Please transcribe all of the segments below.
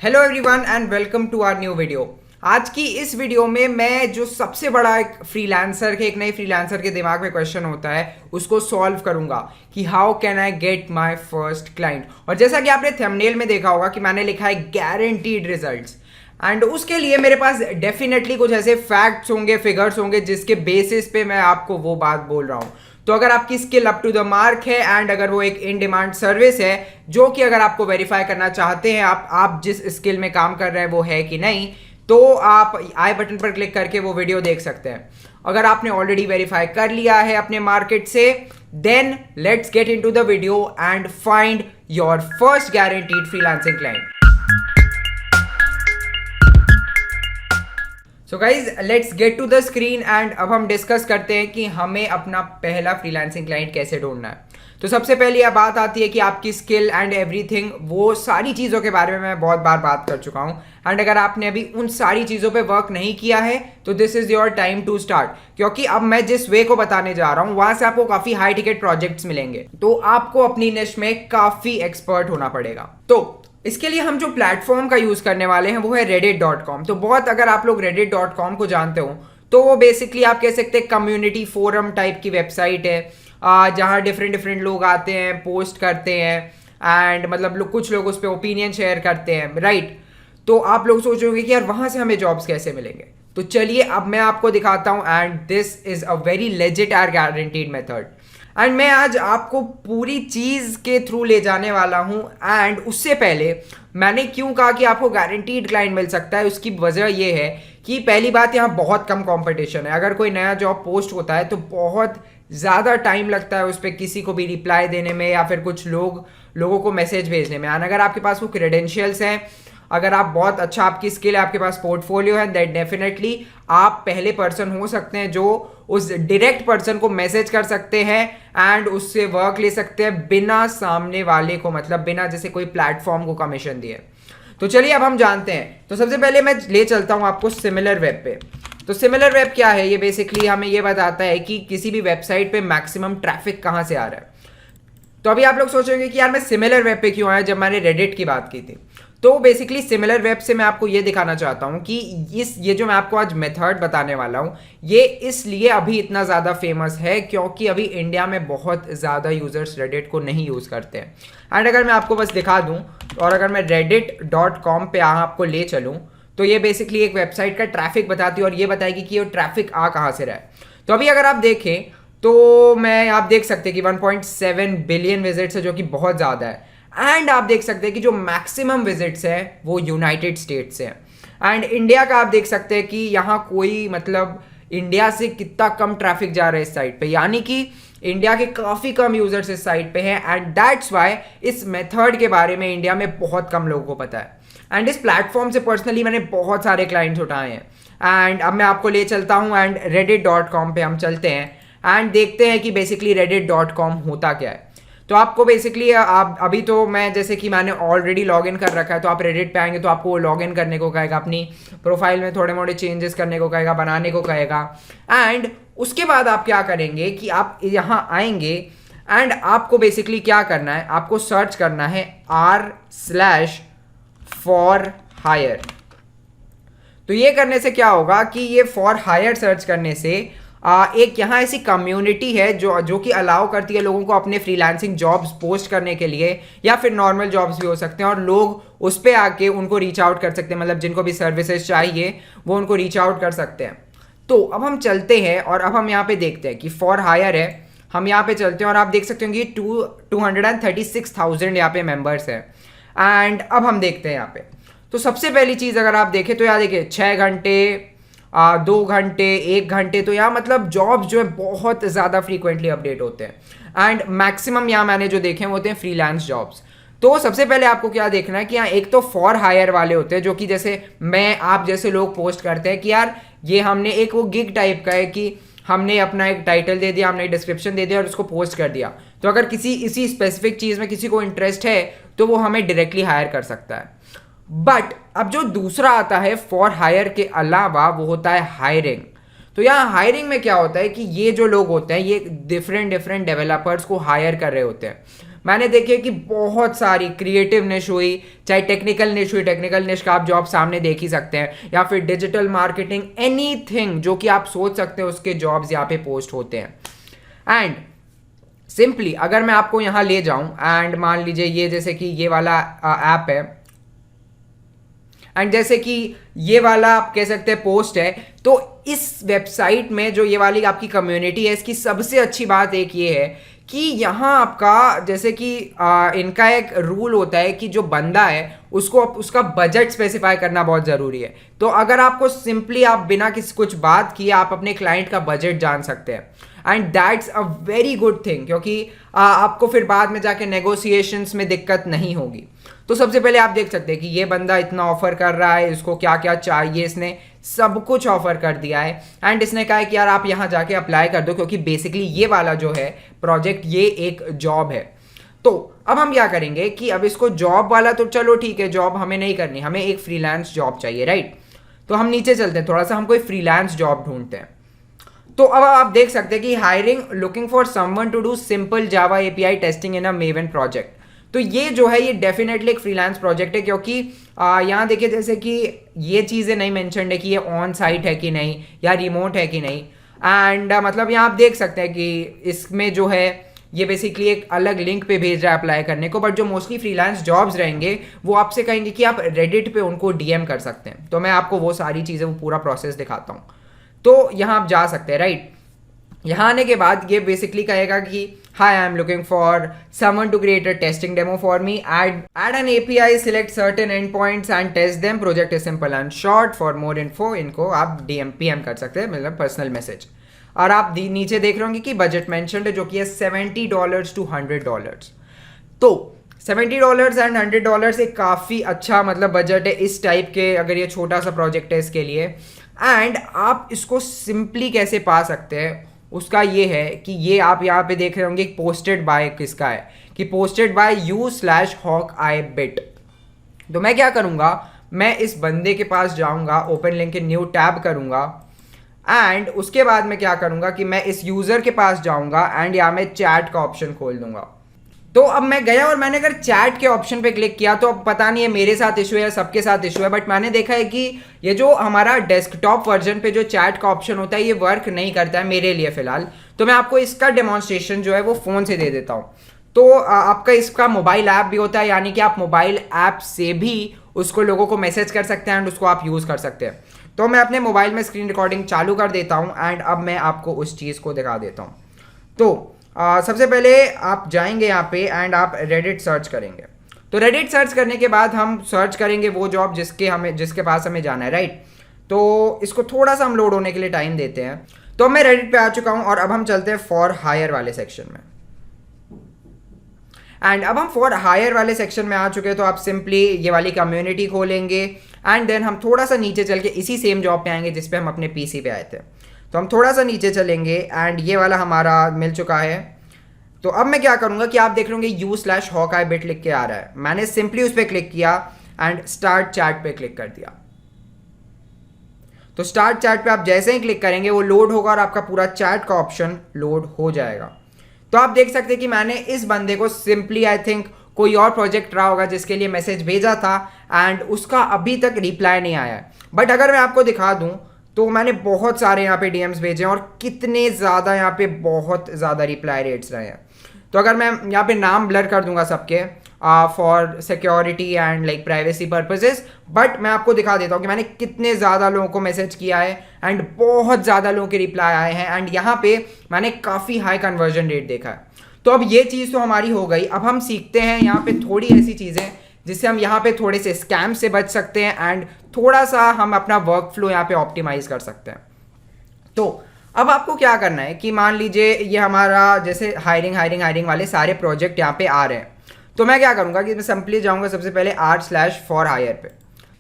Hello everyone and welcome to our new video. आज की इस वीडियो में मैं जो सबसे बड़ा एक नए फ्रीलांसर के दिमाग में क्वेश्चन होता है उसको सॉल्व करूंगा कि how can I get my first client. और जैसा कि आपने थंबनेल में देखा होगा कि मैंने लिखा है गारंटीड रिजल्ट्स, एंड उसके लिए मेरे पास डेफिनेटली कुछ ऐसे फैक्ट्स होंगे, फिगर्स होंगे जिसके बेसिस पे मैं आपको वो बात बोल रहा हूँ। तो अगर आपकी skill up to the mark है एंड अगर वो एक इन डिमांड सर्विस है जो कि अगर आपको वेरीफाई करना चाहते हैं आप जिस स्किल में काम कर रहे हैं वो है कि नहीं, तो आप आई बटन पर क्लिक करके वो वीडियो देख सकते हैं। अगर आपने ऑलरेडी वेरीफाई कर लिया है अपने मार्केट से, then let's get into the video and find your first guaranteed freelancing client. So guys let's get to the screen and अब हम डिस्कस करते हैं कि हमें अपना पहला फ्रीलांसिंग क्लाइंट कैसे ढूंढना है। तो सबसे पहले यह बात आती है कि आपकी स्किल एंड एवरीथिंग, वो सारी चीज़ों के बारे में मैं बहुत बार बात कर चुका हूँ। एंड अगर आपने अभी उन सारी चीज़ों पे वर्क नहीं किया है तो this is your time to start, क्योंकि अब मैं जिस वे को बताने जा रहा हूँ वहाँ से आपको काफ़ी हाई टिकट प्रोजेक्ट्स मिलेंगे, तो आपको अपनी निश में काफ़ी एक्सपर्ट होना पड़ेगा। तो इसके लिए हम जो प्लेटफॉर्म का यूज़ करने वाले हैं वो है reddit.com। तो बहुत, अगर आप लोग reddit.com को जानते हो तो वो बेसिकली आप कह सकते हैं कम्युनिटी फोरम टाइप की वेबसाइट है, जहाँ डिफरेंट लोग आते हैं, पोस्ट करते हैं एंड मतलब कुछ लोग उस पर ओपिनियन शेयर करते हैं, राइट। तो आप लोग सोचोगे कि यार वहाँ से हमें जॉब्स कैसे मिलेंगे, तो चलिए अब मैं आपको दिखाता हूँ and this is a very legit and guaranteed method. And मैं आज आपको पूरी चीज़ के थ्रू ले जाने वाला हूँ। एंड उससे पहले मैंने क्यों कहा कि आपको गारंटीड क्लाइंट मिल सकता है, उसकी वजह ये है कि पहली बात, यहाँ बहुत कम कंपटीशन है। अगर कोई नया जॉब पोस्ट होता है तो बहुत ज़्यादा टाइम लगता है उस पर किसी को भी रिप्लाई देने में या फिर कुछ लोगों को मैसेज भेजने में। एंड अगर आपके पास वो क्रेडेंशियल्स हैं, अगर आप बहुत अच्छा, आपकी स्किल है, आपके पास पोर्टफोलियो है, दैट डेफिनेटली आप पहले पर्सन हो सकते हैं जो उस डायरेक्ट पर्सन को मैसेज कर सकते हैं एंड उससे वर्क ले सकते हैं बिना सामने वाले को, मतलब बिना जैसे कोई प्लेटफॉर्म को कमीशन दिए। तो चलिए अब हम जानते हैं। तो सबसे पहले मैं ले चलता हूं आपको सिमिलर वेब पे। तो सिमिलर वेब क्या है, ये बेसिकली हमें ये बताता है कि किसी भी वेबसाइट पे मैक्सिमम ट्रैफिक कहां से आ रहा है। तो अभी आप लोग सोचेंगे कि यार मैं सिमिलर वेब पे क्यों आया जब मैंने रेडिट की बात की थी। तो बेसिकली सिमिलर वेब से मैं आपको ये दिखाना चाहता हूँ कि ये जो मैं आपको आज मेथड बताने वाला हूँ ये इसलिए अभी इतना ज़्यादा फेमस है क्योंकि अभी इंडिया में बहुत ज़्यादा यूज़र्स रेडिट को नहीं यूज़ करते हैं। एंड अगर मैं आपको बस दिखा दूँ और अगर मैं reddit.com पे आपको ले चलूँ तो ये बेसिकली एक वेबसाइट का ट्रैफिक बताती है और ये बताएगी कि ये ट्रैफिक आ कहाँ से रहा है। तो अभी अगर आप देखें तो आप देख सकते हैं कि 1.7 बिलियन विजिट्स है, जो कि बहुत ज़्यादा है। एंड आप देख सकते हैं कि जो मैक्सिमम विजिट्स है वो यूनाइटेड स्टेट्स से है। एंड इंडिया का आप देख सकते हैं कि यहाँ कोई, मतलब इंडिया से कितना कम ट्रैफिक जा रहा है इस साइट पे, यानी कि इंडिया के काफ़ी कम यूजर्स इस साइट पे हैं। एंड दैट्स वाई इस मेथड के बारे में इंडिया में बहुत कम लोगों को पता है। एंड इस प्लेटफॉर्म से पर्सनली मैंने बहुत सारे क्लाइंट्स उठाए हैं। एंड अब मैं आपको ले चलता हूँ एंड reddit.com पे हम चलते हैं एंड देखते हैं कि बेसिकली reddit.com होता क्या है। तो आपको बेसिकली आप अभी, तो मैं जैसे कि मैंने ऑलरेडी लॉगिन कर रखा है, तो आप रेडिट पे आएंगे तो आपको लॉगिन करने को कहेगा, अपनी प्रोफाइल में थोड़े मोड़े चेंजेस करने को कहेगा, बनाने को कहेगा। एंड उसके बाद आप क्या करेंगे कि आप यहाँ आएंगे एंड आपको बेसिकली क्या करना है, आपको सर्च करना है r/for-hire। तो ये करने से क्या होगा कि ये फॉर हायर सर्च करने से एक यहाँ ऐसी कम्युनिटी है जो कि अलाउ करती है लोगों को अपने फ्रीलांसिंग जॉब्स पोस्ट करने के लिए, या फिर नॉर्मल जॉब्स भी हो सकते हैं, और लोग उस पर आके उनको रीच आउट कर सकते हैं, मतलब जिनको भी सर्विसेज चाहिए वो उनको रीच आउट कर सकते हैं। तो अब हम चलते हैं और अब हम यहाँ पे देखते हैं कि फॉर हायर है, हम यहाँ पे चलते हैं और आप देख सकते हैं कि 236,000 यहाँ पे मेंबर्स हैं। एंड अब हम देखते हैं यहाँ पे, तो सबसे पहली चीज़ अगर आप देखें तो यहाँ देखिए 6 घंटे, 2 घंटे, 1 घंटे, तो यहाँ मतलब जॉब्स जो है बहुत ज़्यादा फ्रीक्वेंटली अपडेट होते हैं। एंड मैक्सिमम यहाँ मैंने जो देखे हैं वो होते हैं फ्रीलांस जॉब्स। तो सबसे पहले आपको क्या देखना है कि यहाँ एक तो फॉर हायर वाले होते हैं जो कि जैसे आप जैसे लोग पोस्ट करते हैं कि यार ये हमने एक वो गिग टाइप का है कि हमने अपना एक टाइटल दे दिया, हमने डिस्क्रिप्शन दे दिया और उसको पोस्ट कर दिया। तो अगर किसी इसी स्पेसिफिक चीज़ में किसी को इंटरेस्ट है तो वो हमें डायरेक्टली हायर कर सकता है। बट अब जो दूसरा आता है फॉर हायर के अलावा वो होता है हायरिंग। तो यहाँ हायरिंग में क्या होता है कि ये जो लोग होते हैं ये डिफरेंट डेवलपर्स को हायर कर रहे होते हैं। मैंने देखे कि बहुत सारी क्रिएटिव निश हुई, चाहे टेक्निकल निश हुई, टेक्निकल निश का आप जॉब सामने देख ही सकते हैं, या फिर डिजिटल मार्केटिंग, एनीथिंग जो कि आप सोच सकते हैं उसके जॉब्स यहाँ पे पोस्ट होते हैं। एंड सिंपली अगर मैं आपको यहाँ ले जाऊं एंड मान लीजिए ये जैसे कि ये वाला ऐप है, एंड जैसे कि ये वाला आप कह सकते हैं पोस्ट है, तो इस वेबसाइट में जो ये वाली आपकी कम्युनिटी है, इसकी सबसे अच्छी बात एक ये है कि यहाँ आपका जैसे कि इनका एक रूल होता है कि जो बंदा है उसको उसका बजट स्पेसिफाई करना बहुत ज़रूरी है। तो अगर आपको सिंपली आप बिना किसी कुछ बात किए आप अपने क्लाइंट का बजट जान सकते हैं, and that's a very good thing, क्योंकि आपको फिर बाद में जाके नेगोशिएशंस में दिक्कत नहीं होगी। तो सबसे पहले आप देख सकते हैं कि ये बंदा इतना ऑफर कर रहा है, इसको क्या क्या चाहिए, इसने सब कुछ ऑफर कर दिया है, एंड इसने कहा है कि यार आप यहाँ जाके अप्लाई कर दो, क्योंकि बेसिकली ये वाला जो है प्रोजेक्ट ये एक जॉब है। तो अब हम क्या करेंगे कि अब इसको जॉब वाला तो चलो ठीक है, जॉब हमें नहीं करनी, हमें एक फ्रीलांस जॉब चाहिए, राइट। तो हम नीचे चलते हैं थोड़ा सा, हम कोई फ्रीलांस जॉब ढूंढते हैं। तो अब आप देख सकते हैं कि hiring looking for someone to do simple Java API testing in a Maven project. तो ये जो है ये डेफिनेटली एक फ्रीलांस प्रोजेक्ट है, क्योंकि यहाँ देखिए जैसे कि ये चीज़ें नहीं मेंशन्ड है कि ये ऑन साइट है कि नहीं या रिमोट है कि नहीं, एंड मतलब यहाँ आप देख सकते हैं कि इसमें जो है ये बेसिकली एक अलग लिंक पे भेज रहा है अप्लाई करने को, बट जो मोस्टली फ्रीलांस जॉब्स रहेंगे वो आपसे कहेंगे कि आप रेडिट पे उनको डीएम कर सकते हैं। तो मैं आपको वो सारी चीज़ें वो पूरा प्रोसेस दिखाता हूँ। तो यहाँ आप जा सकते हैं, राइट। यहाँ आने के बाद ये बेसिकली कहेगा कि hi I am looking for someone to create a testing demo for me, add an API, select certain end points and test them, project is simple and short, for more info इनको आप PM कर सकते हैं, मतलब personal message. और आप नीचे देख रहे होंगे कि बजट मेंशन्ड है जो कि है $70 to $100। तो $70 एंड $100 एक काफ़ी अच्छा मतलब बजट है इस टाइप के, अगर ये छोटा सा प्रोजेक्ट है इसके लिए। एंड आप इसको सिंपली कैसे पा सकते हैं उसका ये है कि ये आप यहाँ पे देख रहे होंगे पोस्टेड बाय किसका है, कि पोस्टेड बाय u/hawkeyebit। तो मैं क्या करूँगा, मैं इस बंदे के पास जाऊँगा, ओपन लिंक के न्यू टैब करूँगा, एंड उसके बाद मैं क्या करूँगा कि मैं इस यूज़र के पास जाऊँगा एंड यहाँ मैं चैट का ऑप्शन खोल दूँगा। तो अब मैं गया और मैंने अगर चैट के ऑप्शन पे क्लिक किया, तो अब पता नहीं है मेरे साथ इशू है या सबके साथ इशू है, बट मैंने देखा है कि ये जो हमारा डेस्कटॉप वर्जन पे जो चैट का ऑप्शन होता है ये वर्क नहीं करता है मेरे लिए फ़िलहाल। तो मैं आपको इसका डेमोन्स्ट्रेशन जो है वो फ़ोन से दे देता हूँ। तो आपका इसका मोबाइल ऐप भी होता है, यानी कि आप मोबाइल ऐप से भी उसको लोगों को मैसेज कर सकते हैं एंड उसको आप यूज़ कर सकते हैं। तो मैं अपने मोबाइल में स्क्रीन रिकॉर्डिंग चालू कर देता हूँ एंड अब मैं आपको उस चीज़ को दिखा देता हूँ। तो सबसे पहले आप जाएंगे यहाँ पे एंड आप रेडिट सर्च करेंगे। तो रेडिट सर्च करने के बाद हम सर्च करेंगे वो जॉब जिसके पास हमें जाना है, राइट। तो इसको थोड़ा सा हम लोड होने के लिए टाइम देते हैं। तो मैं रेडिट पे आ चुका हूँ और अब हम चलते हैं फॉर हायर वाले सेक्शन में। एंड अब हम फॉर हायर वाले सेक्शन में आ चुके हैं, तो आप सिंपली ये वाली कम्युनिटी खोलेंगे एंड देन हम थोड़ा सा नीचे चल के इसी सेम जॉब पे आएंगे जिस पे हम अपने पीसी पे आए थे। तो हम थोड़ा सा नीचे चलेंगे एंड ये वाला हमारा मिल चुका है। तो अब मैं क्या करूँगा कि आप देख रहे होंगे u/hawkeyebit लिख के आ रहा है, मैंने सिंपली उस पर क्लिक किया एंड स्टार्ट चैट पे क्लिक कर दिया। तो स्टार्ट चैट पे आप जैसे ही क्लिक करेंगे वो लोड होगा और आपका पूरा चैट का ऑप्शन लोड हो जाएगा। तो आप देख सकते हैं कि मैंने इस बंदे को सिंपली आई थिंक कोई और प्रोजेक्ट रहा होगा जिसके लिए मैसेज भेजा था एंड उसका अभी तक रिप्लाई नहीं आया है। बट अगर मैं आपको दिखा दूं तो मैंने बहुत सारे यहाँ पे डीएम्स भेजे हैं और कितने ज़्यादा यहाँ पे बहुत ज़्यादा रिप्लाई रेट्स रहे हैं। तो अगर मैं यहाँ पे नाम ब्लर कर दूंगा सबके for security and like privacy purposes, but मैं आपको दिखा देता हूँ कि मैंने कितने ज़्यादा लोगों को मैसेज किया है एंड बहुत ज़्यादा लोगों के रिप्लाई आए हैं एंड यहाँ पे मैंने काफ़ी हाई कन्वर्जन रेट देखा है। तो अब ये चीज़ तो हमारी हो गई। अब हम सीखते हैं यहाँ पे थोड़ी ऐसी चीज़ें जिससे हम यहाँ पे थोड़े से स्कैम से बच सकते हैं एंड थोड़ा सा हम अपना वर्क फ्लो यहाँ पे ऑप्टिमाइज कर सकते हैं। तो अब आपको क्या करना है कि मान लीजिए ये हमारा जैसे हायरिंग वाले सारे प्रोजेक्ट यहाँ पे आ रहे हैं। तो मैं क्या करूँगा कि मैं सिंपली जाऊँगा सबसे पहले r/for-hire पे।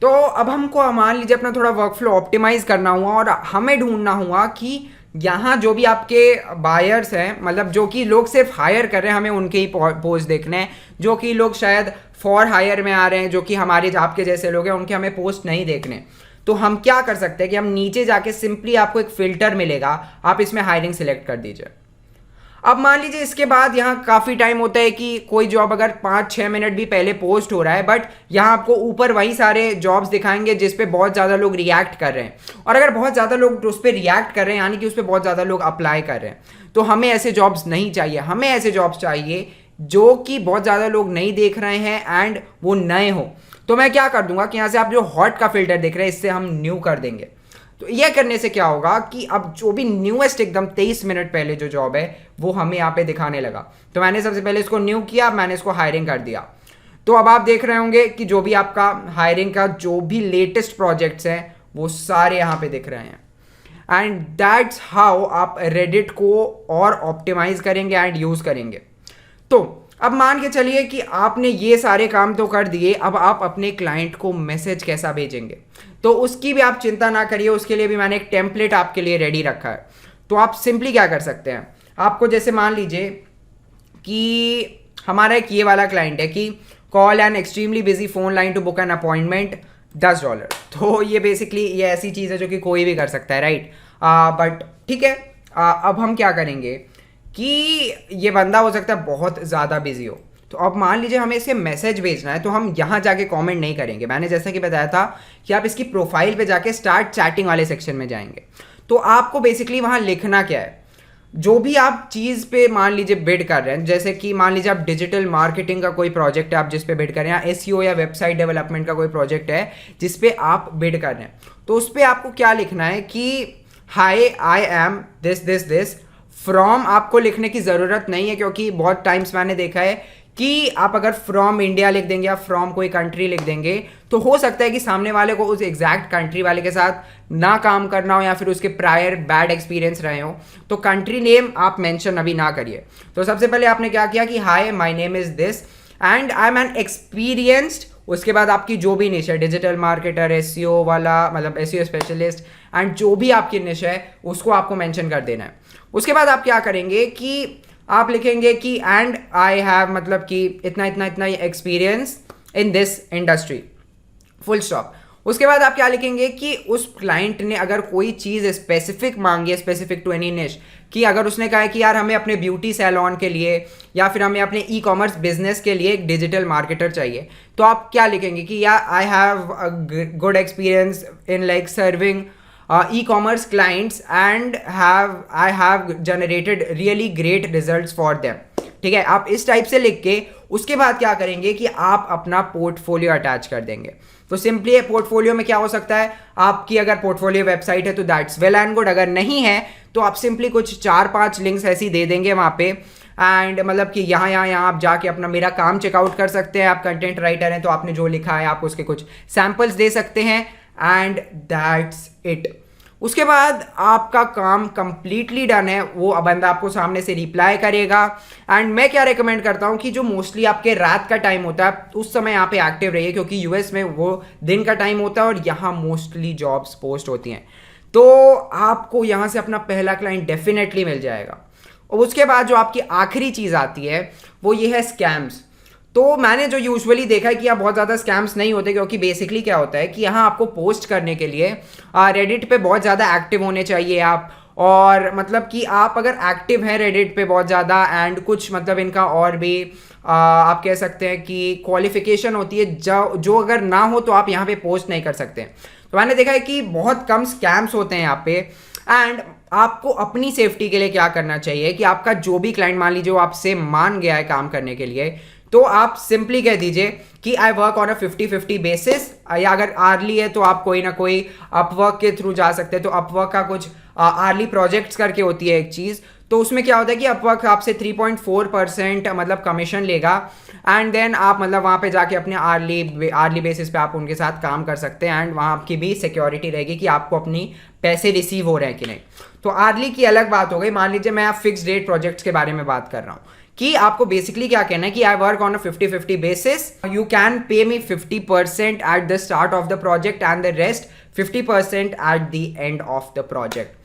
तो अब हमको मान लीजिए अपना थोड़ा वर्क फ्लो ऑप्टिमाइज करना हुआ और हमें ढूंढना हुआ कि यहाँ जो भी आपके बायर्स हैं, मतलब जो कि लोग सिर्फ हायर कर रहे हैं, हमें उनके ही पोस्ट देखने हैं। जो कि लोग शायद फॉर हायर में आ रहे हैं, जो कि हमारे आपके जैसे लोग हैं, उनके हमें पोस्ट नहीं देखने। तो हम क्या कर सकते हैं कि हम नीचे जाके सिंपली आपको एक फ़िल्टर मिलेगा, आप इसमें हायरिंग सिलेक्ट कर दीजिए। अब मान लीजिए इसके बाद यहाँ काफ़ी टाइम होता है कि कोई जॉब अगर 5-6 मिनट भी पहले पोस्ट हो रहा है, बट यहाँ आपको ऊपर वही सारे जॉब्स दिखाएंगे जिस पे बहुत ज़्यादा लोग रिएक्ट कर रहे हैं। और अगर बहुत ज़्यादा लोग उस पर रिएक्ट कर रहे हैं यानी कि उस पर बहुत ज़्यादा लोग अप्लाई कर रहे हैं, तो हमें ऐसे जॉब्स नहीं चाहिए। हमें ऐसे जॉब्स चाहिए जो कि बहुत ज़्यादा लोग नहीं देख रहे हैं एंड वो नए हो। तो मैं क्या कर दूंगा कि यहाँ से आप जो हॉट का फिल्टर देख रहे हैं इससे हम न्यू कर देंगे। तो यह करने से क्या होगा कि अब जो भी न्यूएस्ट एकदम 23 मिनट पहले जो जॉब है वो हमें यहाँ पे दिखाने लगा। तो मैंने सबसे पहले इसको न्यू किया, मैंने इसको हायरिंग कर दिया। तो अब आप देख रहे होंगे कि जो भी आपका हायरिंग का जो भी लेटेस्ट प्रोजेक्ट्स हैं वो सारे यहाँ पे दिख रहे हैं। एंड दैट्स हाउ आप रेडिट को और ऑप्टिमाइज करेंगे एंड यूज करेंगे। तो अब मान के चलिए कि आपने ये सारे काम तो कर दिए, अब आप अपने क्लाइंट को मैसेज कैसा भेजेंगे, तो उसकी भी आप चिंता ना करिए। उसके लिए भी मैंने एक टेम्पलेट आपके लिए रेडी रखा है। तो आप सिंपली क्या कर सकते हैं, आपको जैसे मान लीजिए कि हमारा एक ये वाला क्लाइंट है कि call an extremely busy phone line to book an appointment $10। तो ये बेसिकली ये ऐसी चीज़ है जो कि कोई भी कर सकता है, राइट। बट ठीक है, अब हम क्या करेंगे कि ये बंदा हो सकता है बहुत ज़्यादा बिजी हो। तो अब मान लीजिए हमें इसे मैसेज भेजना है, तो हम यहाँ जाके कमेंट नहीं करेंगे। मैंने जैसा कि बताया था कि आप इसकी प्रोफाइल पे जाके स्टार्ट चैटिंग वाले सेक्शन में जाएंगे। तो आपको बेसिकली वहाँ लिखना क्या है, जो भी आप चीज़ पे मान लीजिए बिड कर रहे हैं, जैसे कि मान लीजिए आप डिजिटल मार्केटिंग का कोई प्रोजेक्ट है आप जिस पे बिड कर रहे हैं, या एसईओ या वेबसाइट डेवलपमेंट का कोई प्रोजेक्ट है जिस पे आप बिड कर रहे हैं, तो उस पर आपको क्या लिखना है कि hi I am this this this. From आपको लिखने की ज़रूरत नहीं है, क्योंकि बहुत टाइम्स मैंने देखा है कि आप अगर फ्रॉम इंडिया लिख देंगे या फ्रॉम कोई कंट्री लिख देंगे तो हो सकता है कि सामने वाले को उस एग्जैक्ट कंट्री वाले के साथ ना काम करना हो या फिर उसके प्रायर बैड एक्सपीरियंस रहे हो। तो कंट्री नेम आप मेंशन अभी ना करिए। तो सबसे पहले आपने क्या किया कि hi my name is this and I am N experienced. उसके बाद आपकी जो भी निश है, डिजिटल मार्केटर, एसईओ वाला मतलब एसईओ स्पेशलिस्ट, एंड जो भी आपकी निश है उसको आपको मेंशन कर देना है। उसके बाद आप क्या करेंगे कि आप लिखेंगे कि एंड आई हैव मतलब कि इतना इतना इतना experience in this industry, full stop. उसके बाद आप क्या लिखेंगे कि उस क्लाइंट ने अगर कोई चीज़ स्पेसिफिक मांगी है, स्पेसिफिक टू एनी निश, कि अगर उसने कहा है कि यार हमें अपने ब्यूटी सैलॉन के लिए या फिर हमें अपने ई कॉमर्स बिजनेस के लिए एक डिजिटल मार्केटर चाहिए, तो आप क्या लिखेंगे कि यार I have good experience in like serving e-commerce clients and I have generated really great results for them। ठीक है, आप इस टाइप से लिख के उसके बाद क्या करेंगे कि आप अपना पोर्टफोलियो अटैच कर देंगे। तो सिंपली पोर्टफोलियो में क्या हो सकता है, आपकी अगर पोर्टफोलियो वेबसाइट है तो दैट्स वेल एंड गुड, अगर नहीं है तो आप सिंपली कुछ 4-5 लिंक्स ऐसी दे देंगे वहाँ पे, एंड मतलब कि यहाँ आप जाके अपना मेरा काम चेकआउट कर सकते हैं। आप कंटेंट राइटर हैं तो आपने जो लिखा है आप उसके कुछ सैम्पल्स दे सकते हैं एंड दैट्स इट। उसके बाद आपका काम कंप्लीटली डन है, वो बंदा आपको सामने से रिप्लाई करेगा। एंड मैं क्या रेकमेंड करता हूँ कि जो मोस्टली आपके रात का टाइम होता है उस समय यहाँ पे एक्टिव रहिए, क्योंकि यूएस में वो दिन का टाइम होता है और यहाँ मोस्टली जॉब्स पोस्ट होती हैं। तो आपको यहाँ से अपना पहला क्लाइंट डेफिनेटली मिल जाएगा। और उसके बाद जो आपकी आखिरी चीज़ आती है वो ये है स्कैम्स। तो मैंने जो यूजुअली देखा है कि यहाँ बहुत ज़्यादा स्कैम्स नहीं होते, क्योंकि बेसिकली क्या होता है कि यहाँ आपको पोस्ट करने के लिए रेडिट पे बहुत ज़्यादा एक्टिव होने चाहिए आप, और मतलब कि आप अगर एक्टिव हैं रेडिट पे बहुत ज़्यादा एंड कुछ मतलब इनका और भी आप कह सकते हैं कि क्वालिफिकेशन होती है जो अगर ना हो तो आप यहाँ पे पोस्ट नहीं कर सकते। तो मैंने देखा है कि बहुत कम स्कैम्स होते हैं यहाँ पे। एंड आपको अपनी सेफ्टी के लिए क्या करना चाहिए कि आपका जो भी क्लाइंट मान लीजिए वो आपसे मान गया है काम करने के लिए, तो आप सिंपली कह दीजिए कि I work on a 50-50 basis, या अगर आर्ली है तो आप कोई ना कोई अपवर्क के थ्रू जा सकते हैं। तो अपवर्क का कुछ आर्ली प्रोजेक्ट्स करके होती है एक चीज़, तो उसमें क्या होता है कि अपवर्क आपसे 3.4% मतलब कमीशन लेगा, एंड देन आप मतलब वहाँ पे जाके अपने आर्ली बेसिस पे आप उनके साथ काम कर सकते हैं, एंड वहाँ आपकी भी सिक्योरिटी रहेगी कि आपको अपनी पैसे रिसीव हो रहे हैं कि नहीं। तो आर्ली की अलग बात हो गई। मान लीजिए मैं आप फिक्स रेट प्रोजेक्ट्स के बारे में बात कर रहा हूँ कि आपको बेसिकली क्या कहना है कि I work on a 50-50 basis, you can pay me 50% at the start of the project and the rest 50% at the end of the project.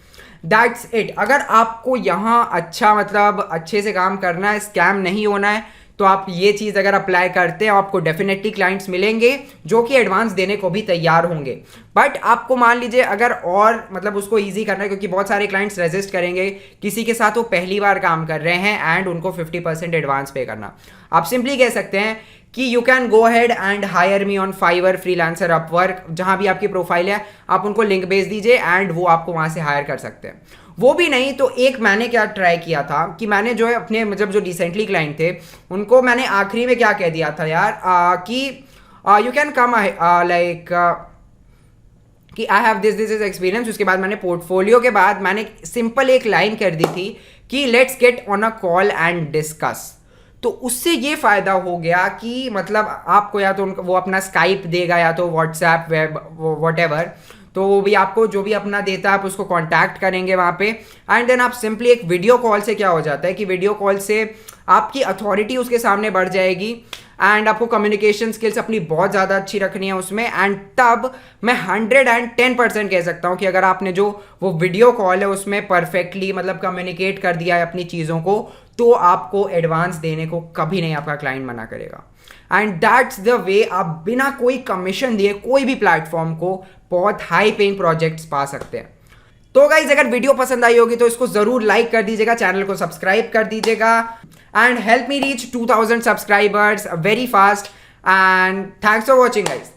That's it. अगर आपको यहाँ अच्छा मतलब अच्छे से काम करना है, स्कैम नहीं होना है, तो आप ये चीज़ अगर अप्लाई करते हैं आपको डेफिनेटली क्लाइंट्स मिलेंगे जो कि एडवांस देने को भी तैयार होंगे। बट आपको मान लीजिए अगर और मतलब उसको ईजी करना है, क्योंकि बहुत सारे क्लाइंट्स रेजिस्ट करेंगे किसी के साथ वो पहली बार काम कर रहे हैं एंड उनको 50% एडवांस पे करना। आप सिंपली कह सकते हैं कि you can go ahead and hire me on Fiverr, freelancer, Upwork, जहां भी आपकी प्रोफाइल है आप उनको लिंक भेज दीजिए एंड वो आपको वहां से हायर कर सकते हैं। वो भी नहीं तो एक मैंने क्या ट्राई किया था कि मैंने जो है अपने मतलब जो रिसेंटली क्लाइंट थे उनको मैंने आखिरी में क्या कह दिया था यार कि यू कैन कम लाइक कि आई हैव दिस एक्सपीरियंस। उसके बाद मैंने पोर्टफोलियो के बाद मैंने सिंपल एक लाइन कर दी थी कि let's get on a call and discuss. तो उससे ये फ़ायदा हो गया कि मतलब आपको या तो वो अपना स्काइप देगा या तो व्हाट्सएप, वेब, वॉटेवर, तो वो भी आपको जो भी अपना देता है आप उसको कांटेक्ट करेंगे वहाँ पे एंड देन आप सिंपली एक वीडियो कॉल से क्या हो जाता है कि वीडियो कॉल से आपकी अथॉरिटी उसके सामने बढ़ जाएगी एंड आपको कम्युनिकेशन स्किल्स अपनी बहुत ज़्यादा अच्छी रखनी है उसमें। एंड तब मैं 110% कह सकता हूँ कि अगर आपने जो वो वीडियो कॉल है उसमें परफेक्टली मतलब कम्युनिकेट कर दिया है अपनी चीज़ों को, तो आपको एडवांस देने को कभी नहीं आपका क्लाइंट मना करेगा। एंड दैट्स द वे आप बिना कोई कमीशन दिए कोई भी प्लेटफॉर्म को बहुत हाई पेइंग प्रोजेक्ट्स पा सकते हैं। तो गाइज अगर वीडियो पसंद आई होगी तो इसको जरूर लाइक कर दीजिएगा, चैनल को सब्सक्राइब कर दीजिएगा and help me reach 2000 subscribers very fast and thanks for watching guys.